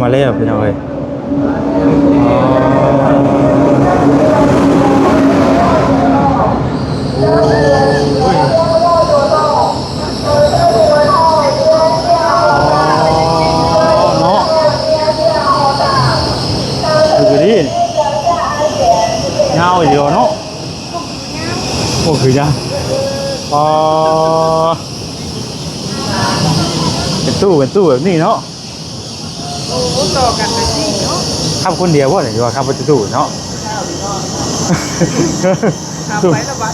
มาเล่พี่น้องเอ้ยเนาะคือดีเงาอีกเดียวเนาะโอ้คือจ้ะเป็นตู้แบบนี้เนาะโอ้ต่อกันไปสิเนาะขับคนเดียวว่าเนี่ยว่าขับประตูเนาะขับไปสบาย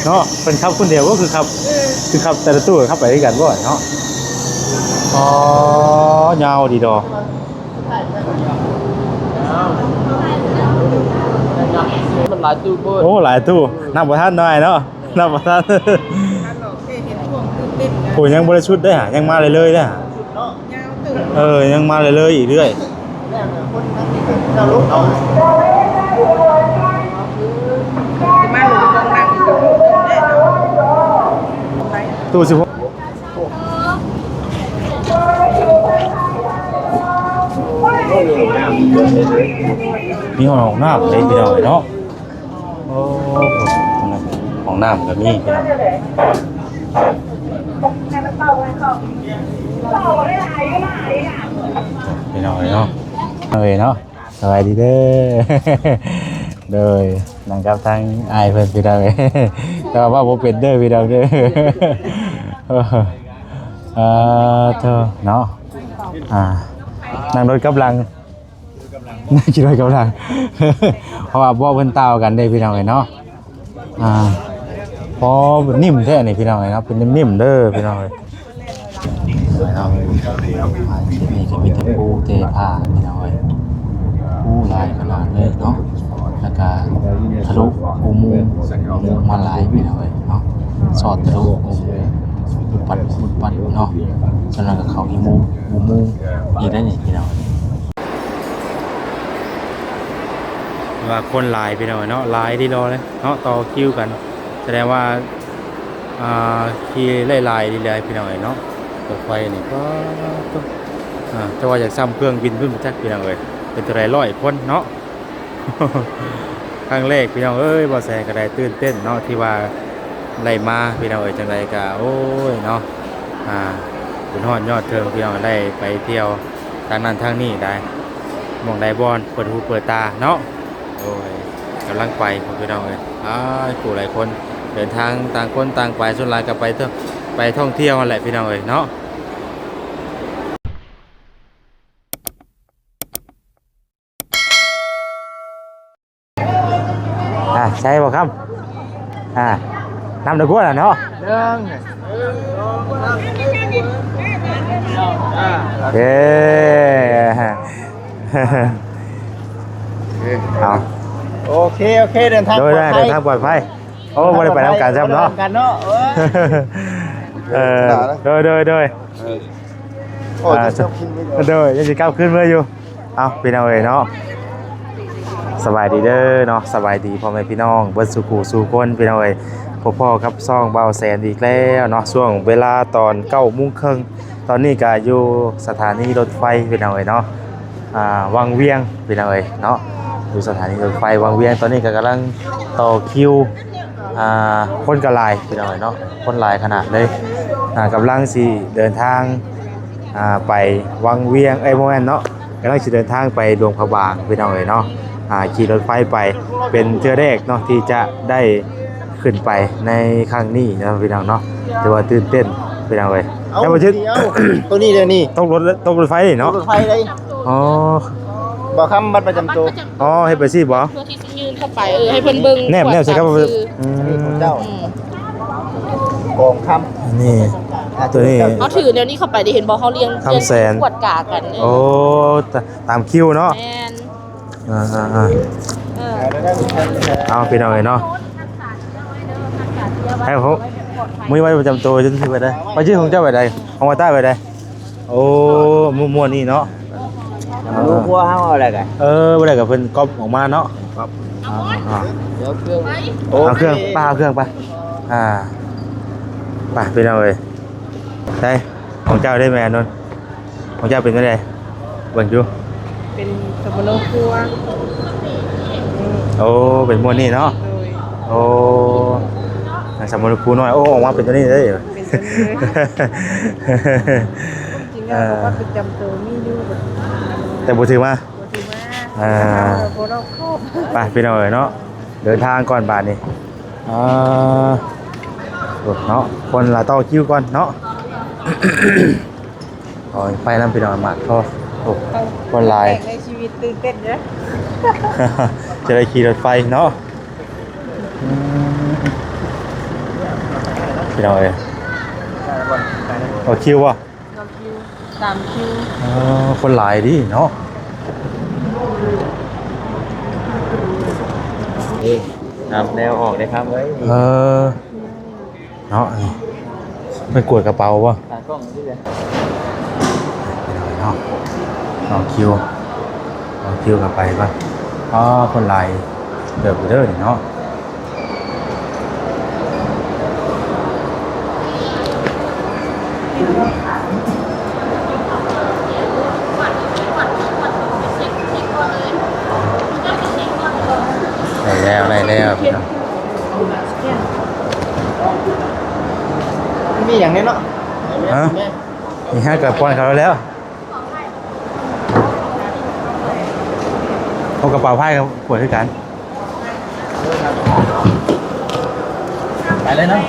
เนาะเป็นขับคนเดียวก็คือขับแต่ละตู้ขับไปด้วยกันบ่เนาะยาวดีดอมันหลายตู้เพิ่นโอ้หลายตู้นับบ่ทันหน่อยเนาะนับบ่ทันถ้าเราเห็นช่วงตื่นเต้นนะโอ้ยังบ่ได้ชุดได้หะยังมาเลยๆได้หะยาวตื่นยังมาเลยๆอีกเรื่อยจะมาหลงตรงนั่งอยู่แน่นอนตู้16มีห้องน้ำเลยพี่น้องเนาะโอ้ห้องน้ำก็มีพี่น้องพี่น้องเนาะเนาะสบายดีเด้อเด้อนั่งกับทางอายเพิ่นพี่น้องแต่ว่าบ่เป็นเด้อพี่น้องเด้อเธอเนาะนั่งรถกำลังนั่งขี่รถกำลังเพราะว่าบ่เพิ่นตาวกันได้พี่น้องเนาะพอนิ่มแท้นี่พี่น้องเนาะเป็นนิ่มๆเด้อพี่น้องเนาะนี่จะมีตะปูเทผ้าพี่น้องปูลายขนาดเลยเนาะแล้วก็ทะลุอุโมงค์มาลายพี่น้องเนาะสอดทะลุอุโมงค์ปัดเนาะฉะนั้นก็เข้าอุโมงค์อีกได้นี่พี่น้องว่าคนลายพี่น้องเนาะลายที่รอเลยเนาะต่อคิวกันแสดงว่าขี่ไล่ดีเลยพี่น้องเนาะรถไฟนี่ก็แต่ว่าอยากซ้ำเครื่องบินขึ้นมาจักพี่น้องเป็นตัวไร100 คนเนาะครั้งแรกพี่น้องบ่แซก็ได้ตื่นเต้นเนาะที่ว่าไล่มาพี่น้องจังไรก็โอ้ยเนาะคุณฮอดยอดเทิงพี่น้องได้ไปเที่ยวทางนั้นทางนี้ได้มองได้บอลเปิดหูเปิดตาเนาะโอ้ยกำลังไปพี่น้องผู้หลายคนเดินทางต่างคนต่างไปส่วนหลายก็ไปท่องเที่ยวนั่นแหละพี่น้องเนาะใช่บ่ครับนำตะกั่วเนาะเฮ้เอาโอเคเดินทางปลอดภัยเดินทางปลอดภัยโอ้บ่ได้ไปทำการซ้ำเนาะโดยยังสิก้าวขึ้นเมื่ออยู่เอาพี่น้องเนาะสบายดีเด้อเนาะสบายดีพ่อแม่พี่น้องเบิดสุขุสู่คนพี่น้องพ่อครับซ่องเบาแสนอีกแล้วเนาะช่วงเวลาตอน9:30ตอนนี้ก็อยู่สถานีรถไฟพี่น้องเนาะวังเวียงพี่น้องเนาะอยู่สถานีรถไฟวังเวียงตอนนี้ก็กำลังต่อคิวคนกระลายพี่น้องเนาะคนลายขนาดเลยกำลังสิเดินทางไปวังเวียงโมเมนต์เนาะกำลังสิเดินทางไปดวงพระบางพี่น้องเนาะขี่รถไฟไปเป็นเทื่อแรกเนาะที่จะได้ขึ้นไปในครั้งนี้นะพี่น้องเนาะแต่ว่าตื่นเต้นพี่น้องแต่ว่าชื่อตัวนี้เดี๋ยวนี้ต้องรถไฟเนาะรถไฟเลยบอกคำบัตรประจำตัวให้ไปสิบ่เพื่อที่จะยืนเข้าไปให้เพิ่นเบิ่งแนบใช่ครับของเจ้ากองคำนี่ตัวนี้เขาถือเดี๋ยวนี้เข้าไปได้เห็นบอกเขาเรียงขวดกากันโอ้ตามคิวเนาะเอาพี่น้องเนาะให้ผมมือไว้ประจำตัวจนถึงไปได้ไปชื่อของเจ้าไปได้ของมาใต้ไปได้โอ้มั่วนี่เนาะรู้ว่าเขาอะไรกันไปได้กับเพิ่นก๊อปออกมาเนาะเดี๋ยวเครื่องเอาเครื่องไปไปพี่น้องใช่ของเจ้าได้ไหมนนท์ของเจ้าเป็นไง เบิ่งอยู่ เป็นสมุนครัว โอ้เป็นมวนนี่เนาะ โดย โอ้สมุนครูน้อยโอ้ออกมาเป็นตัวนี้เลย เป็นตัวนี้จริงๆแล้วก็ประจำตัวมีอยู่แบบ แต่บ่ถือมา บ่ถือว่า อ่า บ่รอบคอบ ไปพี่น้องเอ๋ยเนาะเดินทางก่อนบาทนี่อ่าโอ้เนาะคนละต่อคิวก่อนเนาะ ขอไปนำพี่น้องมาดก็โอ้คนหลาย ในชีวิตตื่นเต้นเด้อ จะได้ขี่รถไฟเนาะอืมพี่น้องเอ๋ยโอ้คิววะ นำคิวตามคิว คนหลายดิเนาะ นี่นำแนวออกเลยครับเว้ย เนาะนี่ไม่กวดกระเป๋าวะ ตากล้องนี่เลย เนาะต่อคิวกลับไปป่ะอ๋อคนหลายเดือบเด้อนี่เนาะได้แล้วพี่น้อง มีอย่างนี้เนาะ ฮะมีห้ากับปอนเขาแล้วเอากระเป๋าไพ่กับขวดด้วยกัน ไปเลยเนาะ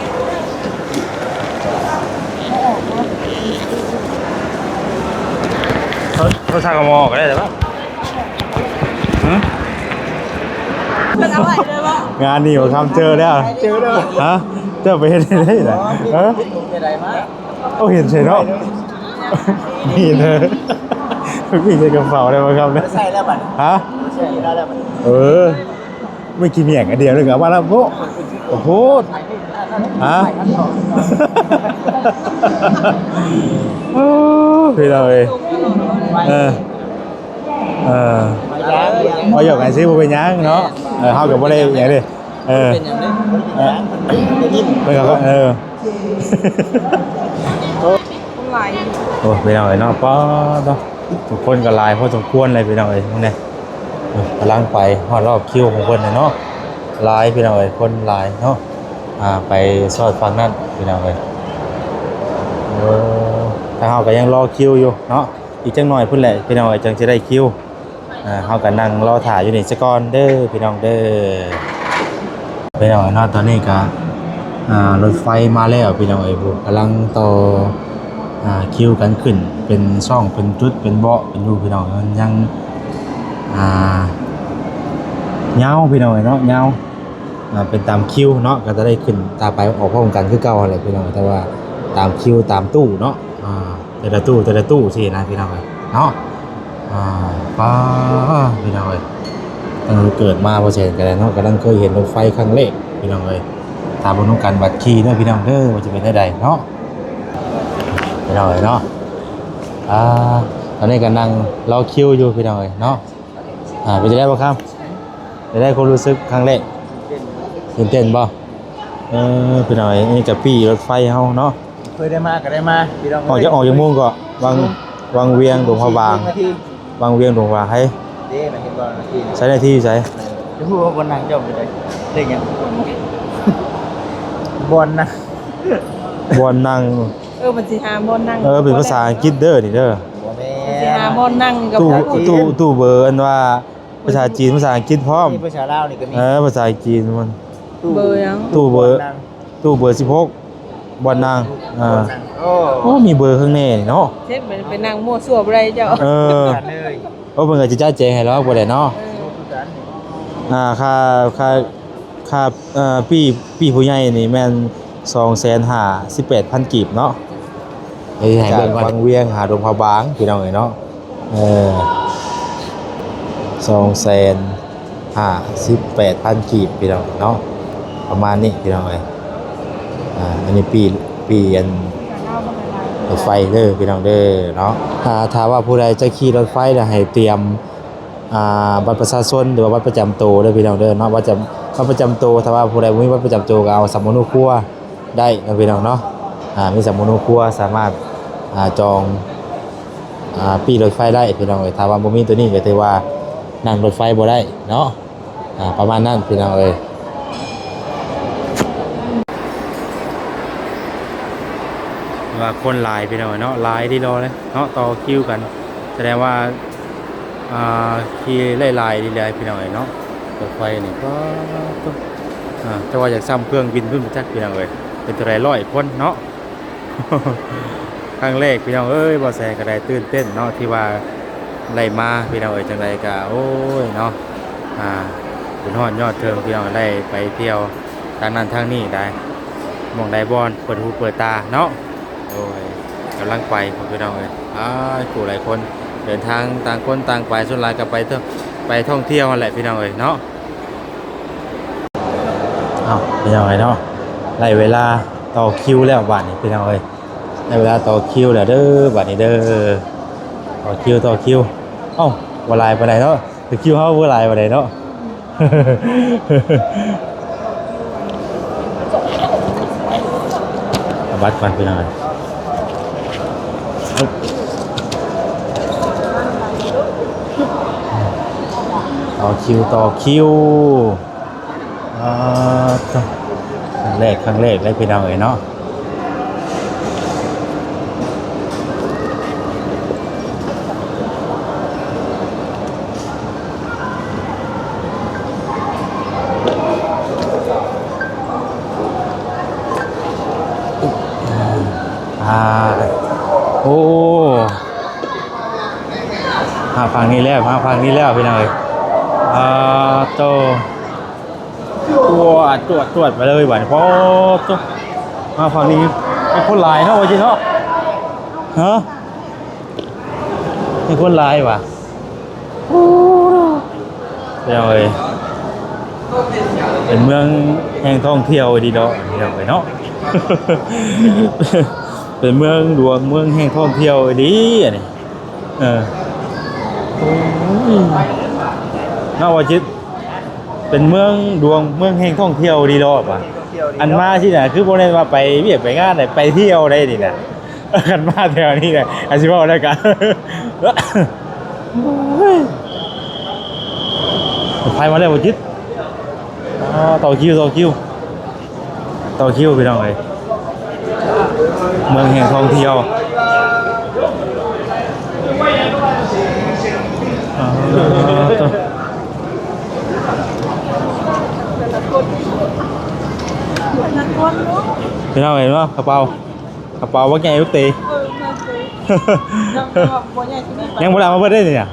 เขาชากระมอก็ได้แต่ว่า เป็นอะไรเลยบ่ งานนี้ผมทำเจอแล้ว เจอเด้อ ฮะเจอไปเห็นได้ไหนฮะ เป็นไรมา เอาเห็นใช่เนาะนี่เลยมีในกระเป๋าได้ไหมครับเนี่ย ใส่แล้วบัด ฮะ ใส่ได้แล้วบัด ไม่กินอย่างเดียวเลยครับว่าแล้วโอ้โหฮะพี่เราเลยพอหยอกกันซิบ่เป็นยังเนาะเฮากับบ่ได้อย่างนี้เป็นอย่างนี้ได้ยิน เพิ่นก็คนหลาย โอ้พี่น้องเอ้ยเนาะป้อเนาะทุกคนก็หลายพอสมควรเลยพี่น้องเอ้ยพวกนี้กำลังไปฮอดรอบคิวของเพิ่นน่ะเนาะหลายพี่น้องเอ้ยคนหลายเนาะไปซอดฝั่งนั้นพี่น้องเอ้ยถ้าเฮาก็ยังรอคิวอยู่เนาะอีกจังหน่อยพุ่นแหละพี่น้องเอ้ยจังสิได้คิวเฮาก็นั่งรอถ่ายอยู่นี่ซะก่อนเด้อพี่น้องเด้อพี่น้องเอ้ยเนาะตอนนี้ก็รถไฟมาแล้วพี่น้องเอ้ยกำลังต่อคิวกันขึ้นเป็นช่องเป็นจุดเป็นเบาะเป็นรูพี่น้องมันยังยาวพี่น้องเนาะยาวเป็นตามคิวเนาะก็จะได้ขึ้นตามไปออกพร้อมกันคือเก่าอะไรพี่น้องแต่ว่าตามคิวตามตู้เนาะแต่ละตู้สินะพี่น้องเนาะป้าพี่น้องเกิดมาพอเสร็จกันแล้วเนาะกำลังเคยเห็นรถไฟครั้งแรกพี่น้องตามบนนุกันบัตรขี่ด้วยพี่น้องเด้อว่าจะเป็นได้ใดเนาะพี่น้องเนาะตอนนี้ก็นั่งรอคิวอยู่พี่น้องเนาะเป็นจะได้บ่ครับจะได้ความรู้สึกครั้งแรกตื่นเต้นบ่พี่น้องนี่กับปี้รถไฟเฮาเนาะเคยได้มาก็ได้มาพี่น้อง ออกจากมุ่งก็วังเวียงหลวงพ่อบางวังเวียงหลวงพ่อให้ เด้มาเห็นบ่นาที ใช้หน้าที่ใช้ จะพูดว่าบนนางจมอยู่เลยเรื่องยังบนนะ บอนนั่ง มันสิหาบอนนั่ง เป็นภาษาอังกฤษเด้อนี่เด้อ บ่แม่ สิหาบอนนั่งกับ ตู้เบอร์อันว่าภาษาจีนภาษาอังกฤษพร้อม นี่ภาษาลาวนี่ก็มี ภาษาจีนมัน เบอร์ยัง ตู้เบอร์16บอนนั่งโอ้มีเบอร์ข้างในเนาะ เช่นไปนั่งมั่วซั่วบ่ได้เจ้า กันเลย โอ้เพิ่นก็สิจ่ายแจงให้แล้วบ่ได้เนาะค่าปีผู้ใหญ่นี่แม่น218,000กีบเนาะให้เบิ่งก่อนวังเวียงหาดงพะบางพี่น้องเนาะ258,000กีบพี่น้องเนาะประมาณนี้พี่น้องอันนี้ปีอันรถไฟเด้อพี่น้องเด้อเนาะถ้าว่าผู้ใดจะขี่รถไฟน่ะให้เตรียมบัตรประชาชนหรือว่าบัตรประจำตัวเด้อพี่น้องเด้อเนาะบัตรประจำตัวถ้าว่าผู้ใดบ่มีบัตรประจำตัวก็เอาสมุดครัวได้นะพี่น้องเนาะมีสมุดครัวสามารถจอง ปีรถไฟได้พี่น้องเอ้ยถ้าว่าบ่มีตัวนี้ก็ถือว่านั่งรถไฟบ่ได้เนาะประมาณนั้นพี่น้องเอ้ยว่าคนหลายพี่น้องเนาะหลายที่รอเลยเนาะต่อคิวกันแสดงว่าขี่ไล่ๆดีเลยพี่น้องเอ้ยเนาะรถไฟนี่ก็แต่ว่าอยากซ้ำเครื่องบินขึ้นไปจักพี่น้องเอ้ยเป็นตัวไร100คนเนาะ ครั้งแรกพี่น้องเอ้ยบ่แซก็ได้ตื่นเต้นเนาะที่ว่าไล่มาพี่น้องเอ้ยจังไดก็โอ้ยเนาะเป็นฮอดยอดเทิงพี่น้องได้ไปเที่ยวทางนั้นทางนี้ได้มองได้บอลเปิดหูเปิดตาเนาะโอ้ยกำลังไปพี่น้องเอ้ยกูหลายคนเดินทางต่างคนต่างไปส่วนหลายก็ไปท่องเที่ยวนั่นแหละพี่น้องเอ้ยเนาะพี่น้องเอ้ยเนาะไล่เวลาต่อคิวแล้วบัดนี้พี่น้องเอ้ยในเวลาต่อคิวแล้วเด้อบัดนี้เด้อต่อคิวบ่ลายปานใดเนาะต่อคิวเฮาบ่ลายปานใดเนาะ บัตรก่อนพี่น้องต่อคิวครั้งแรกเลยพี่น้องเอ้ยเนาะโอ้มาฟังนี้แล้วพี่น้องเอ้ยโตตรวจไปเลยหวานพอโตมาฟังนี้เป็นคนหลายเนาะจริงเนาะฮะเป็นคนหลายว่ะพี่น้องเอ้ยเป็นเมืองแห่งท่องเที่ยวดีเนาะพี่น้องเอ้ยเนาะ เป็นเมืองหลวงเมืองแห่งท่องเที่ยวดีอันนี้น่าว่าจิตเป็นเมืองหลวงเมืองแห่งท่องเที่ยวดีรอบอ่ะอันมาที่ไหนคือพวกนี้มาไปเวียกไปงานไหนไปเที่ยวได้ดินะกันมาแถวนี้เลยอาชีพอะไรกันไปมาแล้วว่าจิตต่อคิวพี่น้องเลยเมืองแห่งท่องเที่ยวพี่น้องเห็นว่ากระเป๋าว่าไงลูกตียังบ่ได้มาเบิดได้เนี่ย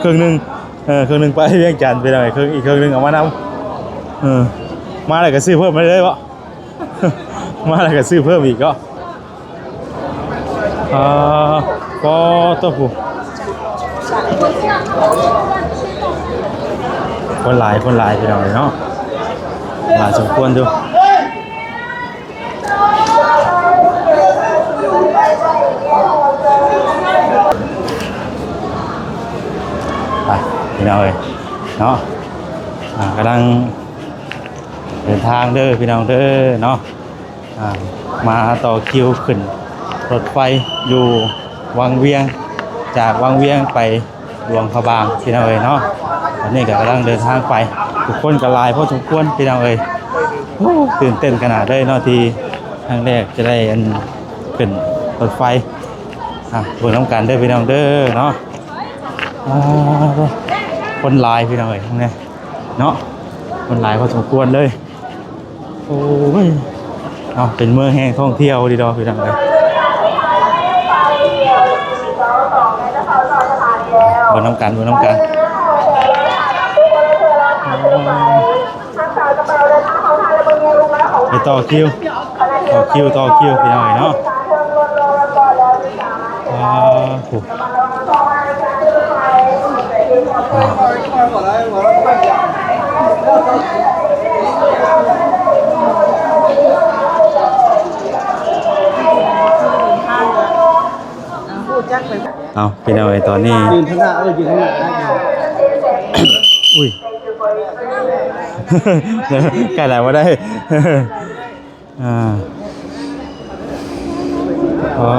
ครึ่งนึงไปเวียงจันทร์ไปหน่อยอีกครึ่งนึงเอามานำมาอะไรก็ซื้อเพิ่มมาเลยวะมาอะไรก็ซื้อเพิ่มอีกก็ตัวผู้คนหลายพี่น้องเนาะหลายสมควรดูไปพี่น้องเนาะกำลังเดินทางเด้อพี่น้องเด้อเนาะมาต่อคิวขึ้นรถไฟอยู่วังเวียงจากวังเวียงไปหลวงพระบางพี่น้องเนาะตอนนี้ก็กำลังเดินทางไปทุกคนก็หลายพอสมควรพี่น้องตื่นเต้นขนาดเลยเนาะที่ครั้งแรกจะได้ขึ้นรถไฟเบิ่งน้ำกันเด้อพี่น้องเด้อเนาะคนหลายพี่น้องนี่เนาะคนหลายพอสมควรเลยโอ้ยเป็นเมืองแห่งท่องเที่ยวดีดอกพี่น้องบนน้ำกันไปต่อคิวพี่น้องเนาะเอาพี่น้องตอนนี้ยืนข้างหน้ายืนข้างหน้าอุ้ยใกล้แล้วว่าได้ อ๋อ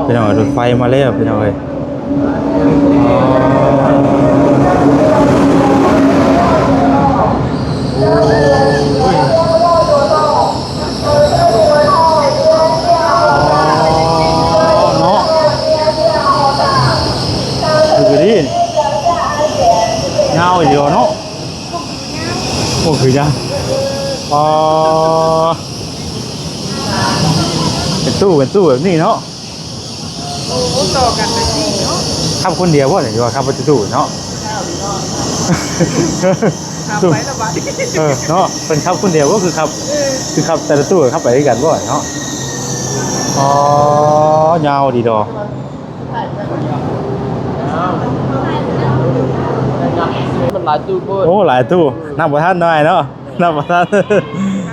พี่น้องรถไฟมาแล้วพี่น้องเอ้ยอ๋อเนาะดูดิเงาอีกเดียวเนาะโอ้คือจ้ะอ๋อเป็นตู้แบบนี้เนาะ โอ้ต่อกันเลยสิเนาะ ขับคนเดียวว่าหรือว่าขับประตูเนาะ ทำไว้ละบาด เนาะเป็นขับคนเดียวก็คือขับแต่ละตู้ขับไปด้วยกันบ่เนาะอ๋อยาวดีดอ มันหลายตู้เพิ่น โอ้หลายตู้นับบ่ทันหน่อยเนาะนับบ่ทัน ท่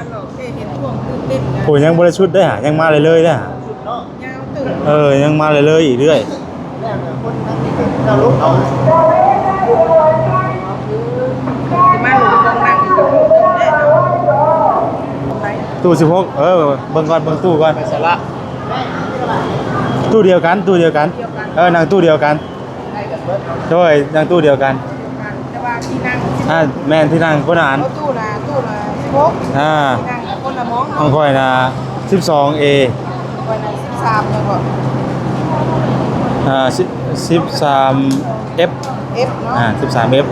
านเราแค่เห็นช่วงตื่นเต้นนะ โอ้ยังบ่ได้ชุดได้หายังมาเลยเด้อหาย าวตื่น ยังมาเลยอีกเรื่อย ถ้าลุกเอา คือมาหลุดกองนั่งอยู่กับลูกแน่เนาะไป ตู้16เบิ่งก่อนเบิ่งตู้ก่อน ไปสละ ตู้เดียวกันนั่งตู้เดียวกัน ได้กันเบิด โดยนั่งตู้เดียวกัน แต่ว่าที่นั่ง แม่นที่นั่งคนอาหาร เอาตู้ละ16 อ่า ที่นั่งคนละมอง ของ เนาะ ค่อยนะ 12A วันนั้น13แล้วก็ 13F F เนาะ 13F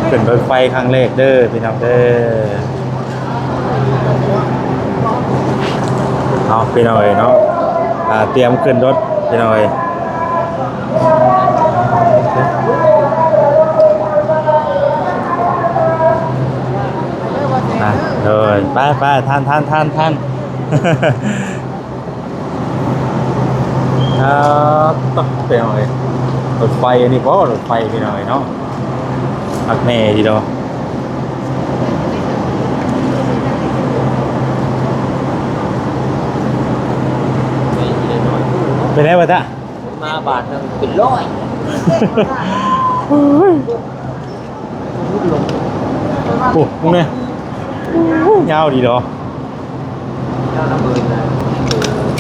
เป็นรถไฟครั้งแรกเด้อพี่น้องเด้อเอาพี่น้องเอ้ยเนาะเตรียมขึ้นรถพี่น้องเอ้ยเลยไปท่านครับต้องไปหน่อยรถไฟอันนี้เพราะรถไฟพี่น้อยเนาะพักแน่ทีเดียวไปไหนวะจ๊ะ มาบาทนึงเป็นร้อย โอ้มึงเนี่ยยาวดีเนาะ เจ้าระเบิดเลย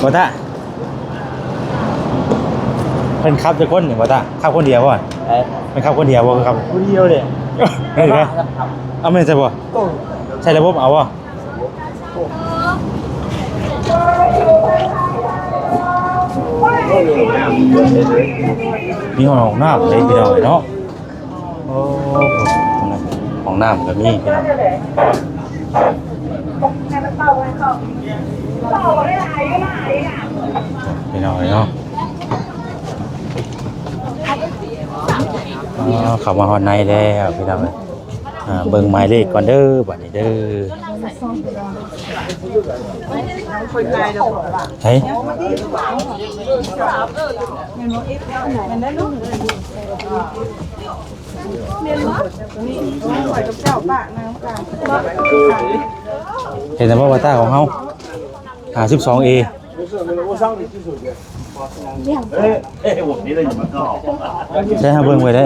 ว ะจ๊ะเพิ่นขับจะคนหนึ่งวะจ๊ะขับคนเดียววะ เอ๊ะ มันขับคนเดียววะครับ คนเดียวเลย เฮ้ยไงเอาไม่ใช่ป่ะใช่ระบบเอาวะมีห้องน้ำเลยพี่น้องเนาะโอ้ห้องน้ำแบบนี้พี่น้องพี่น้องเนาะเข้ามาฮอนในแล้วพี่น้องเบิ่งหมายเลขก่อนเด้อบัดนี้เด้อ คนไทยเด้อ ใช่ มันได้ลูกนี่ข่อยกับเจ้าปะนางกลาง เห็นแต่ว่าวัตตาของเฮา12A ใช่ฮะเบิ่งไว้ได้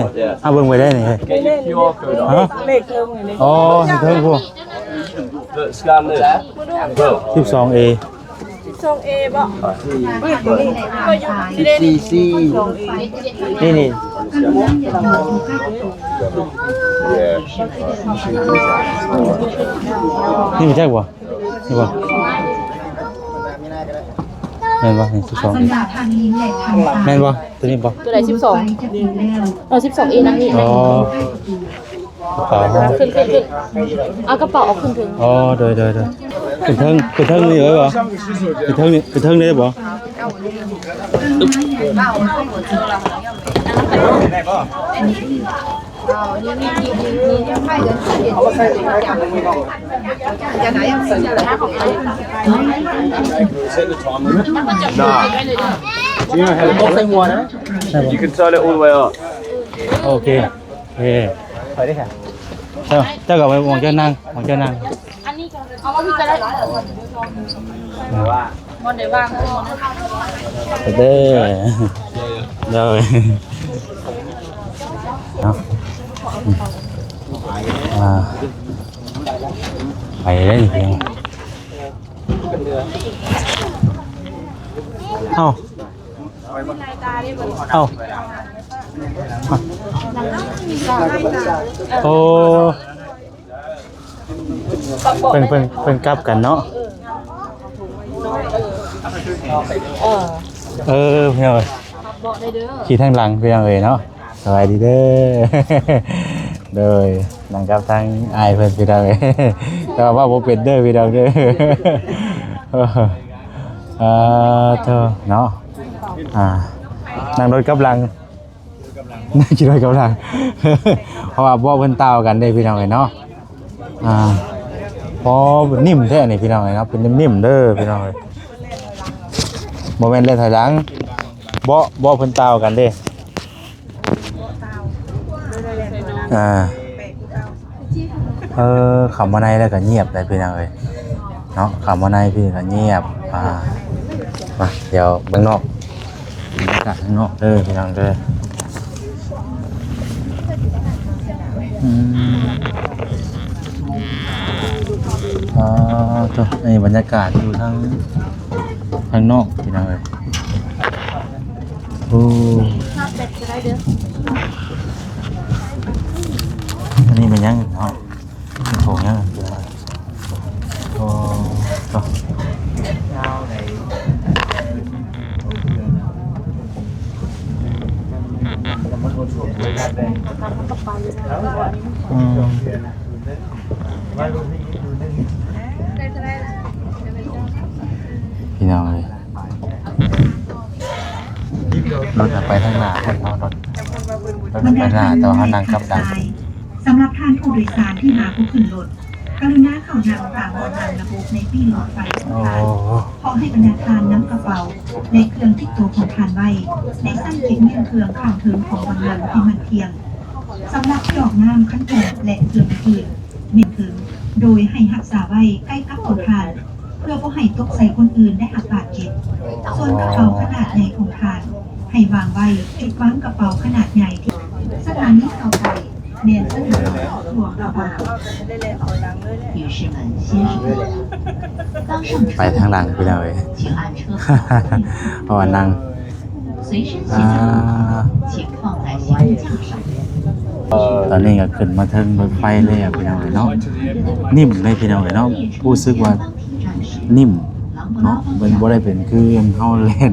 เบิ่งไว้ได้นี่เฮ้ยฮะ เลขเทิงนี่ อ๋อสิเทิงพวก 12A 2A บ่เฮ้ยตัวนี้ก็อยู่ที่เด่น ซีซีนี่ นี่มีแจ็คบ่นี่บ่แม่นบ่นี่12A แม่นบ่ตัวนี้บ่ ตัวไหน12 12A นั่งนี่ อ๋อ กระเป๋าเฮา ขึ้นเอากระเป๋าออกขึ้นถึง อ๋อโดยขึ้นเทิงนี่เลยบ่ขึ้นเทิงนี่ได้บ่ต้องใส่หัวนะ You can turn it all the way up. โอเคไปได้ค่ะเจ้าก็ไปมองเจ้านั่ง อันนี้ก็เอามาพี่จะได้บอลได้ว่าง เด้อเด้อเอาไปได้เพียง เอ้าเอ้าโอ้เพิ่นกลับกันเนาะพี่น้องเอ้ย บอกได้เด้อ ขี่ทางหลังพี่น้องเอ้ยเนาะสบายดีเด้อ โดยนั่งกับทางอายเพิ่นพี่น้องเอ้ย แต่ว่าบ่เป็นเด้อพี่น้องเด้อ เธอเนาะนั่งรถกับหลังนั่งขี่รถกับหลัง เพราะว่าบ่เพิ่นตาวกันเด้พี่น้องเอ้ยเนาะพอนิ่มแท้นี่พี่น้องเอ้ยเนาะเป็นนิ่มๆเด้อพี่น้องเอ้ยบ่แม่นเล่นถอยหลังบ่เพิ่นตาวกันเด้เข้ามาในแล้วก็เงียบเลยพี่น้องเอ้ยเนาะเข้ามาในพี่ก็เงียบมาเดี๋ยวเบิ่งนอกบรรยากาศข้างนอกเด้อพี่น้องเด้อตัวนี่บรรยากาศอยู่ทางนอกพี่น้องเอ้ยโอ้อันนี้มันยังเนาะมันโถงยังโอ้ตัวพี่น้องเลยรถไปทางหน้าครับรถไปหน้าแต่ว่าเขานั่งกับดัง สำหรับท่านผู้โดยสารที่มาผู้ขึ้นรถกรุณาเข้านำตามบนทางระบบในปี้รถไฟทุกท่านขอให้บรรดาทานน้ำกระเป๋าในเครื่องที่ตัวของทานไว้ในสั้นเก็บเงินเครื่องข้างเทิงของบางหลังที่มันเพียงสำหรับดอกน้ำขั้นตอนและเครื่องอื่นเมียนถึงโดยให้รักษาไว้ใกล้กับตัวทานเพื่อบ่ให้ตกใส่คนอื่นได้รับบาดเจ็บส่วนกระเป๋าขนาดใหญ่ของทานให้วางไว้จุดวางกระเป๋าขนาดใหญ่ที่สถานีต่อไปเมียนสถานีหลวงกระเป๋า女士们、先生们，刚上车 ไปทางหลังพี่น้องเอ้ย 请按车号 เพราะว่านั่ง 随身携带请放在行李架上。 ตอนนี้ก็ขึ้นมาถึงรถไฟเลยอะพี่น้องเอ้ยเนาะนิ่มเลยพี่น้องเอ้ยเนาะรู้สึกว่านิ่มเนาะมันบ่ได้เป็นคือเฮาเล่น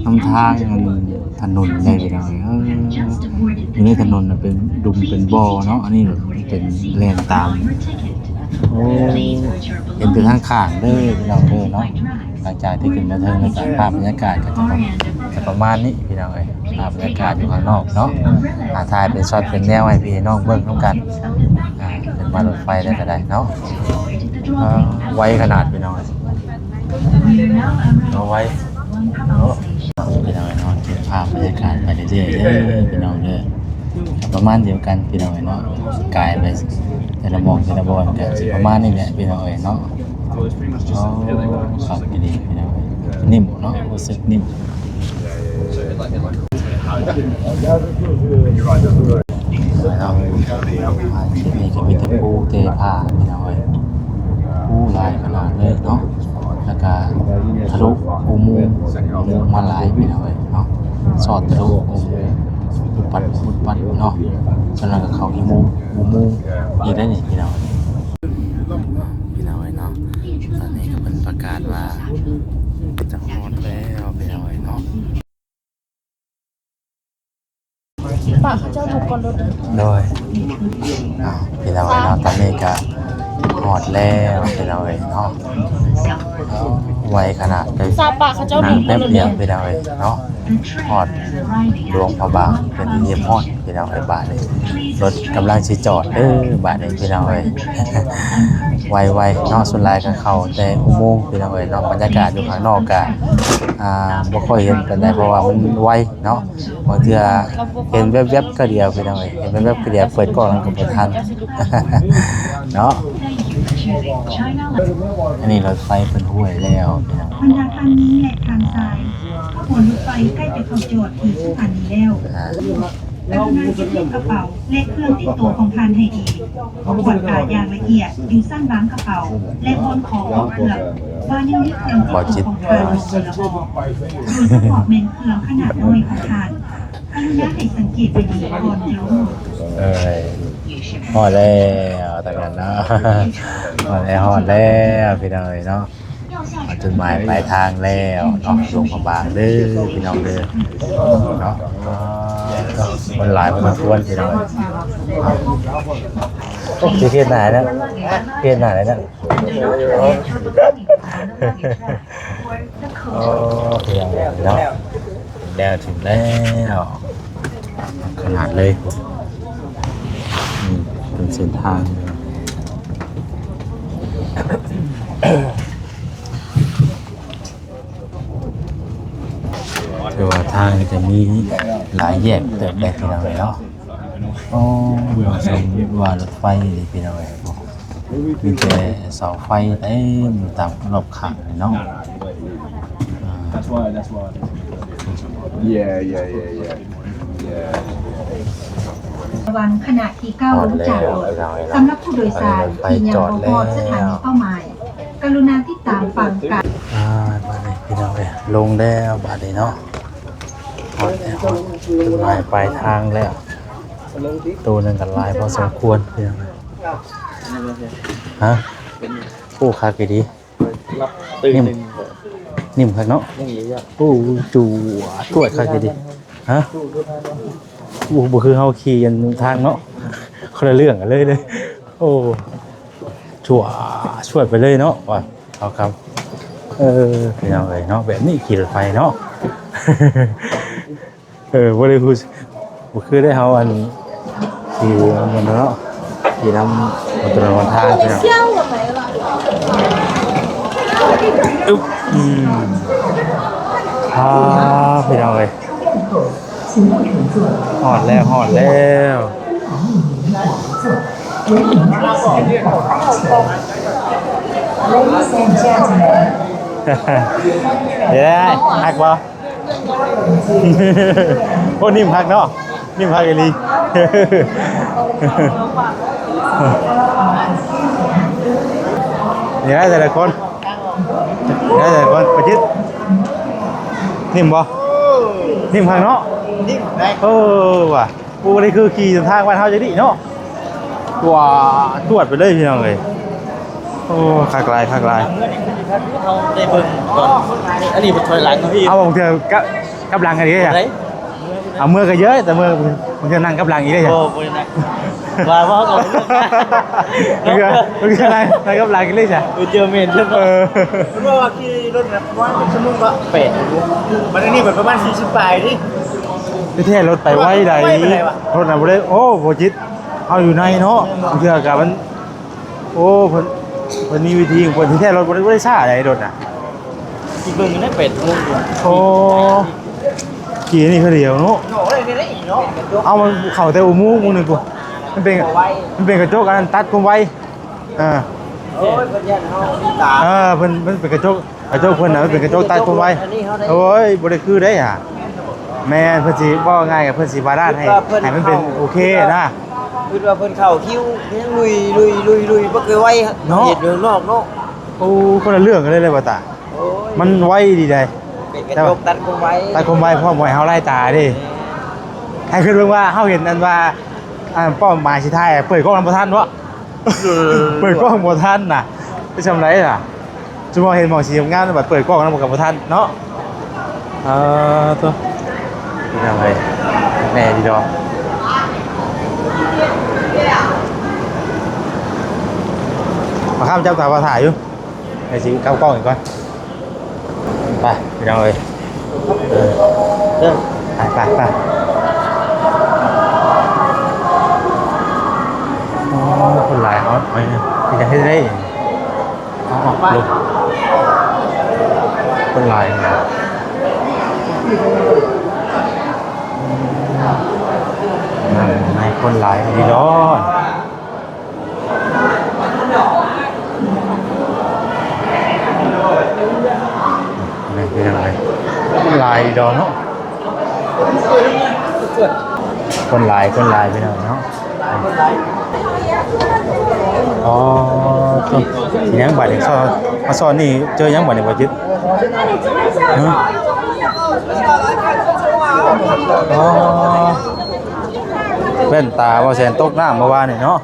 น้ำทางมันถนนได้พี่น้องเอ้ยอยู่ในถนนน่ะเป็นดุมเป็นบ่อเนาะอันนี้เป็นแล่นตามโอ้เห็นแต่ทางข้างเด้อพี่น้องเด้อเนาะหลังจากที่ขึ้นมาถึงแล้วก็ภาพบรรยากาศก็จะประมาณนี้พี่น้องเอ้ยภาพบรรยากาศอยู่ข้างนอกเนาะถ่ายเป็นช็อตเป็นแนวให้พี่น้องเบิ่งร่วมกันเป็นมารถไฟได้ก็ได้เนาะไวขนาดพี่น้องเอาไว้พี่น้องเนาะเก็บภาพบรรยากาศไปเรื่อยๆเด้อพี่น้องเด้อประมาณเดียวกันพี่น้องเนาะกายไปแต่ละหม่องแต่ละบอนก็สิประมาณนี้แหละพี่น้องเนาะครับดีพี่น้องนิ่มเนาะรู้สึกนิ่มเราที่นี่ก็มีแต่ปูเตผ้าพี่น้องปูลายขนาดเลยเนาะแล้วก็ทะลุอุโมงค์มาหลายพี่น้องเนาะสอดทะลุอุโมงค์ปุดปัดเนาะฉะนั้นก็เขาอุโมงค์อีกได้นี่พี่น้องเนาะตอนนี้ก็เป็นประกาศว่าจะฮอดแล้วพี่น้องเนาะ ปะเขาเจ้าถูกก่อนรถ โดยพี่น้องเนาะตอนนี้ก็ฮอดแล้วพี่น้องเนาะไวขนาดเลย ซาปะเขาเจ้า นั่ ถู ง กก่ แป๊ อน บ รถ เดียวพี่น้องเนาะฮอดหลวงพระบางเป็นที่เยี่ยมฮอดพี่น้องบาทเลยรถกำลังสิจอดบาทเลยพี่น้องไวเนาะส่วนลายกับเขาแต่อุโมงค์พี่น้องเนาะบรรยากาศอยู่ข้างนอกก็บ่ค่อยเห็นปานใดเพราะว่ามันไวเนาะบางเทื่อเห็นแวบๆก็เดียวพี่น้องเห็นแวบๆก็เดียวเปิดกล้องแล้วก็บ่ทัน เนาะอันนี้รถไฟเป็นห้วยแล้วพี่น้อง บรรดาทางนี้และทางซ้ายขบวนรถไฟใกล้จะเข้าจอดที่สถานีแล้วกรุณาเก็บเงินกระเป๋าและเครื่องติดตัวของท่านให้ดีตรวจตาอย่างละเอียดอยู่สั้นบางกระเป๋าและบนของเครื่อง ว่ายังมีเครื่องที่ตัวของทานอยู่บนละอโดยเฉพาะเมนเครื่องขนาดน้อยของทานกรุณาให้สังเกตดีๆก่อนจะลง ฮอดแล้วตั้งนั้นเนาะฮอดแล้วพี่น้องเนาะจุดหมายปลายทางแล้วเนาะลงพบางเด้อพี่น้องเด้อเนาะมันหลายมันควรพี่น้องโอ้ยเพี้ยนหนาแล้วเพี้ยนหนาแล้วนะโอ้พี่น้องเนาะแล้วถึงแล้วขนาดเลยเป็นเส้นทางคือว่าทางจะมีหลายแยกเติบได้พี่น้องเนาะอ๋อเราชมว่ารถไฟนี่พี่น้องมีแต่เสาไฟเต็มตามรอบข้างเนาะ That's why. Yeah. วันขณะที่ก้าวลงจากรถสำหรับผู้โดยสารที่ยังบ่พอสถานีเป้าหมายกรุณาติดตามฟังการ มาเลยพี่น้องเลยลงแล้วบาดนี้เนาะฮอดแล้วจุดหมายปลายทางแล้วตัวหนึงกันลายพอสมควรพี่น้องเลยฮะผู้คากี่ดีนิ่มคักเนาะโอ้จูตรวจคากี่ดีฮะบ่คือเฮาขี่ยันทางเนาะคนละเรื่องกันเลยโอ้ช่วยไปเลยเนาะว่าเอาครับพี่น้องเลยเนาะแบบนี้ขี่รถไฟเนาะ บ่ได้พูดบ่คือได้เฮาอันขี่มันเนาะขี่นำมันตลอดทางพี่น้องอึ๊บพี่น้องเลยหอดแล้วเดี๋ยวได้หักบ่โอ้นิ่มหักเนาะนิ่มหักอีหลีเดี๋ยวได้แต่ละคนประชิดนิ่มบ่นิ่มหักเนาะนิ่มได้ว่ะกูนี่คือขี่ทางบ้านเฮาจังดิเนาะว้าตรวจไปเลยพี่น้องเลยโอ้คักลายเขาได้เบิ่งก่อนอันนี้เป็นถอยหลังครับพี่เอาบางเทื่อกับหลังกันดิจ้ะเอามือก็เยอะแต่มือบางเทื่อนั่งกับหลังอีกได้จ้ะโอ้บ่ได้นะว่าเขาบางเทื่อนั่งกับหลังอีกเลยจ้ะเจอเมนเพิ่นว่าขี่รถแบบว่าชั่วโมงละ8มันนี่แบบประมาณ40ปลายดิที่แท้รถไปไว้ใดรถน่ะบ่ได้โอ้บ่จิตเอาอยู่ในเนาะบางเทื่อก็มันโอ้เพิ่นมีวิธีของเพิ่นที่แท้รถบ่ได้ซ่าใดรถน่ะ ที่เบิ่งอยู่ใน8โมงอยู่โอ้ขี่นี่คือเดียวเนาะโอ้ยได้เนาะเอามันเข้าแต่อุโมงค์นึงกูมันเป็นกระจกอันตัดผมไว้โอ้ยเพิ่นยันเฮามีตาเพิ่นเป็นกระจกเพิ่นน่ะมันเป็นกระจกตัดผมไว้โอ้ยบ่ได้คือได้อ่ะแม่นเพิ่นสิบ่ง่ายกับเพิ่นสิบาดาลให้มันเป็นโอเคนะคิดว่าเพิ่นเข้าคิวยังลุยบ่เคยไว้เฮ็ดเรื่องนอกเนาะโอ้คนละเรื่องกันเลยว่าตามันไวดีได้เป็นกระจกตัดคมไว้พร้อมไว้เฮาไล่ตาดิให้คิดเบิ่งว่าเฮาเห็นอันว่าเป้าหมายสิท้ายเปิดกล้องบ่ทันบ่เปิดกล้องบ่ทันน่ะไปทำไรล่ะจุ่มเห็นหมองสีงามแบบเปิดกล้องนำบ่ทันเนาะตัวเป็นยังไงแน่ดีดอกมาข้ามจับตามาถ่ายอยู่ไอ้สิเข้ากล้องอีกก่อนไปเป็นยังไงไปคนหลายเขาไปที่จะให้ได้ลุกคนหลายในคนหลายดีร้อนนี่เป็นยังไงคนหลายดีร้อนเนาะคนหลายไปหน่อยเนาะ อ๋อต้องทีนี้บัดนี้มาสอนนี่เจอยังบัดนี้บ่จิตฮะอ๋อแว่นตาบ่แสนตกน้ำเมื่อวานนี่เนาะ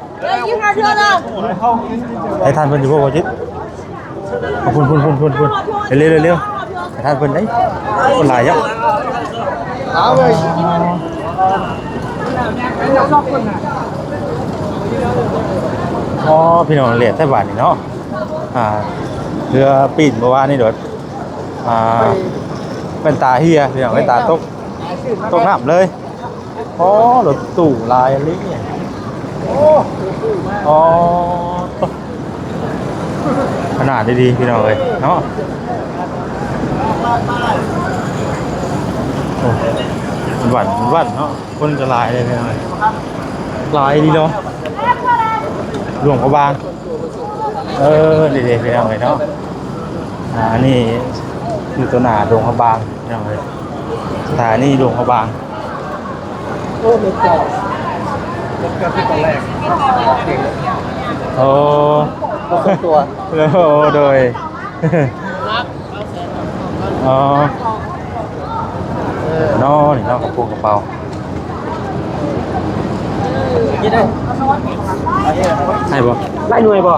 ให้ท่านเพิ่นอยู่บ่จิตพุ่นเร็วให้ท่านเพิ่นได้คนหลายยังเอาเลยอ๋อพี่น้องเรียนไต้หวันนี่เนาะเรือปีนเมื่อวานนี่โดดเป็นตาเฮียพี่น้องเป็นตาตกน้ำเลยอ๋อรถตู้ลายอะไรเนี่ยอ๋อขนาดดีๆพี่น้องเลยเนาะวันเนาะคนจะลายเลยพี่น้องลายดีเนาะหลวงพระบางดีๆพี่น้องเลยเนาะนี่อยู่ตัวหนาหลวงพระบางพี่น้องเลยสถานีหลวงพระบางโอ้ไม่ต่อก็ที่ตอนแรกโอ้ตัวโอ้โดยอ๋อน้อนี่น้องกระปุกกระเป๋าให้บ่ไล่หน่วยบ่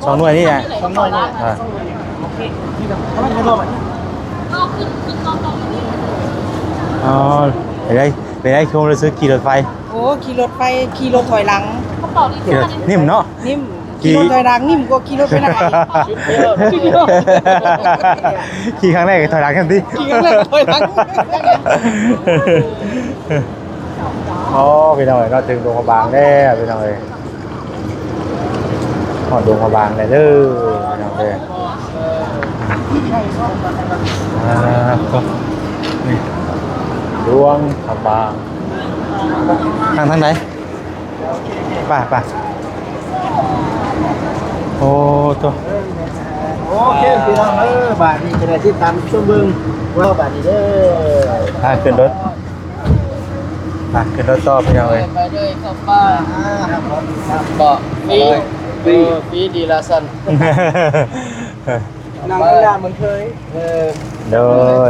2 หน่วยนี่ไง2 หน่วยนี่อ๋อไปได้ชมเลยซื้อขี่รถไฟ โอ้ขี่รถไปขี่รถถอยหลัง ขี่รถนิ่มเนาะ นิ่มขี่รถถอยหลังนิ่มกว่าขี่รถไปไหน ขี่ครั้งแรกถอยหลังกันดิ ขี่กันเลยถอยหลัง อ๋อพี่น้อยเราถึงดงพระบางแล้วพี่น้อยหอดดงพระบางเลยเด้อพี่น้อยเลยก็นี่ดวงพระบางทางไหนป่ะโอ้ตัว โอเคพี่น้องบาทนี้จะได้ที่ตามชั่วโมงว่าบาทนี้เด้อ ขึ้นรถขึ้นรถต่อพี่น้องเลย ไปเลยเข้าป้าบอกปีดีละสัน นั่งเวลาเหมือนเคยโด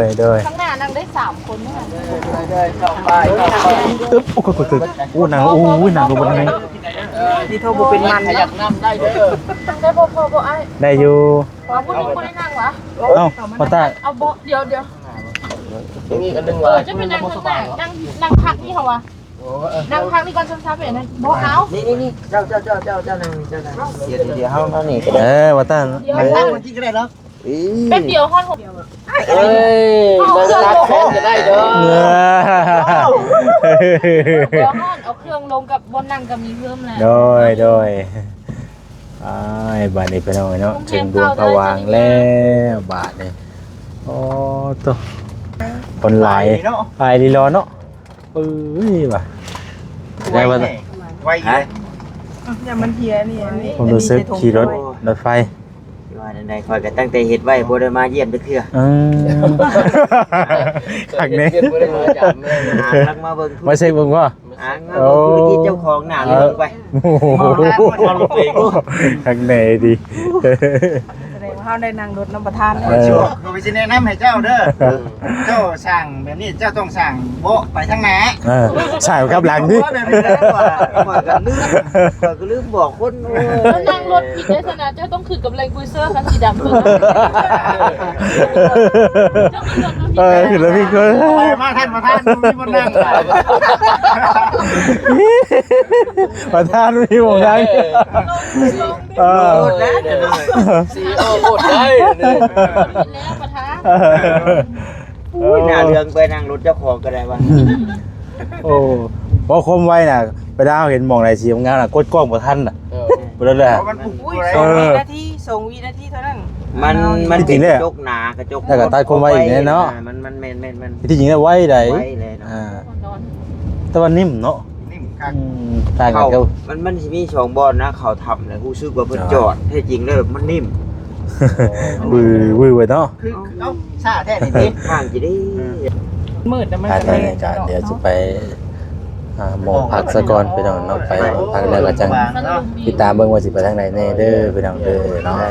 ย ข้างหน้านั่งได้3 คนเนี่ย เข้าไป ตึ๊บโอ้โหอู้นางนางดูบนนี้ ที่โทรบุเป็นมันขยับน้ำได้เด้อ นั่งได้พอไอ้ ได้อยู่ พอพูดยังไม่ได้นั่งวะ เอ้าพ่อตา เอาบ่เดี๋ยว นี่กันนึงว่า จะเป็นนั่งข้างหน้านั่งพักนี่เหรอวะนั่งพักนี่ก่อนช้าๆไปนะบ่เอา นี่เจ้านั่งเดี๋ยวเขานี่ก็ได้ พ่อตา นั่งมันที่ก็ได้แล้ว เป็นเดียวห้อง6 เอ้ยมันรักแฟนจะได้เด้อ เดี๋ยวห้องเอาเครื่องลงกับบนนั่งกับมีเพิ่มแล้ว โดยบาทนี้ไปหน่อยเนาะถึงดวงพระวางแล้วบาทนี่โอ้ตัวคนหลายลีรอเนาะว่ะได้ว่า ไว้อีก อย่ามันเทียนี่ ผมรู้สึกขี่รถไฟ ว่าในคอยก็ตั้งแต่เฮ็ดไว้บ่ได้มาเยี่ยมจักเทื่อขักนี้ หาลักมาเบิ่ง ไม่ใช่เบิ่งว่า หามาเบิ่งธุรกิจเจ้าของหน้าเรื่องไป ขักไหนดี แสดงว่าเขาได้นั่งรถน้ำประทาน ชัวร์ก็ไปสิแนะนำให้เจ้าเด้อเจ้าสั่งแบบนี้เจ้าต้องสั่งโบไปทางไหน ใช่ครับหลังดิ แบบนี้แล้วก็ลืมบอกคน แล้วนั่งรถผิดได้ขนาดเจ้าต้องขึ้นกับแรงคุยเซอร์คันสีดำตัว คือแล้วพี่ก็ มาท่านมีบนนั่ง ประธานมีวงนั่ง โคตรนะเดี๋ยว ซีโอโคตรได้ แล้วประธาน หน้าเรื่องไปนั่งรถเจ้าของก็ได้ว่า โอ้พอคมไว้น่ะไปดาวเห็นมองไหนสีงามน่ะกดกล้องบ่ทันน่ะบ่ได้เลย มันผูก อุ้ย เลย 2 วินาที2 วินาทีเท่านั้น มันเป็นกระจกหนากระจกมัน ที่จริงแล้วไว้ได้ ไว้เลยเนาะ แต่ว่านิ่มเนาะ นิ่มคัก ต่างกั เขา นกับ มันสิมี2บอลนะเขาทำเลยรู้สึกว่าเพิ่นจอดแท้จริงแล้วมันนิ่ม วือไว้เนาะ คือเอ้าซาแท้นี่ ข้างจะได้ มืดแต่มัน อาจ จะ จะ ไม่ เดี๋ยวจะไป หมองพักซะก่อนพี่น้องเนาะไปพักแล้วก็จังติดตามเบิ่งว่าสิไปทางไหนแน่เด้อพี่น้องเด้อเนาะ ได้